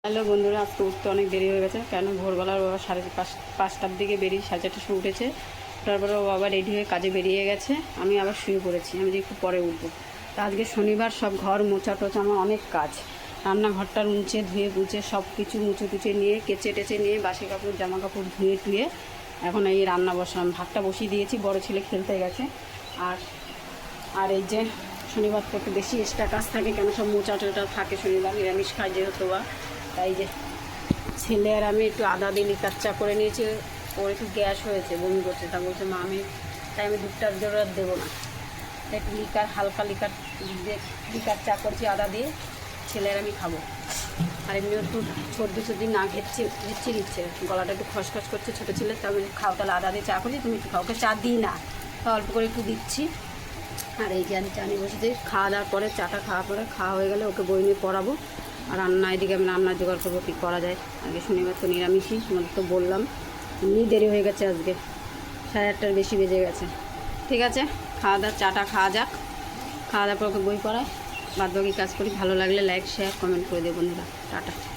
Hello বন্ধুরা, আজকে উঠতে অনেক দেরি হয়ে গেছে। কেন ভোরবেলার বাবা 5:30টার দিকে বেরিয়ে 4:30টার সময় উঠেছে। তারপরে ও বাবা রেডি হয়ে কাজে বেরিয়ে গেছে। আমি আবার শুয়ে পড়েছি, আমি যে একটু পরে উঠবো। তা আজকে শনিবার, সব ঘর মোছা টোচা, আমার অনেক কাজ। রান্নাঘরটা মুছে ধুয়ে পুছে সব কিছু মুছে টুচে নিয়ে কেচে টেচে নিয়ে বাসি কাপড় জামা কাপড় ধুয়ে টুয়ে এখন এই রান্না বসালাম। ভাতটা বসিয়ে দিয়েছি, বড় ছেলে খেলতে গেছে। আর আর এই যে শনিবার তো একটু বেশি এক্সট্রা কাজ থাকে, কেন সব মোচা টোটা থাকে। শনিবার নিরামিষ খাই যেহেতু, বা তাই যে ছেলে আর আমি একটু আদা দিয়ে লিকার চা করে নিয়েছি। ওর একটু গ্যাস হয়েছে, বমি করছে। তা বলছে মা তাই আমি দুধটার জোর আর দেবো না, একটু লিকার হালকা লিকার চা করছি আদা দিয়ে, ছেলে আর আমি খাবো। আর এমনি একটু সর্দি না ঘেচ্ছে দিচ্ছে, গলাটা একটু খসখস করছে ছোটো ছেলে। তা আমি খাও তাহলে আদা দিয়ে চা করছি, তুমি একটু খাও। ওকে চা দিই না, তা অল্প করে একটু দিচ্ছি। আর এই যে আমি চা নিয়ে বসেছি। খাওয়া দাওয়ার পরে চাটা খাওয়া হয়ে গেলে ওকে বই নিয়ে পড়াবো। আর রান্না এদিকে আমি রান্নার জোগাড় করবো, কী করা যায়। আগে শনিবার তো নিরামিষই, তোমাদের তো বললাম। এমনি দেরি হয়ে গেছে, আজকে 8:30টার বেশি বেজে গেছে। ঠিক আছে, চাটা খাওয়া যাক। খাওয়া দাওয়ার পর ওকে বই পড়ায়, বাদ বাকি কাজ করি। ভালো লাগলে লাইক শেয়ার কমেন্ট করে দেবো বন্ধুরা। টাটা।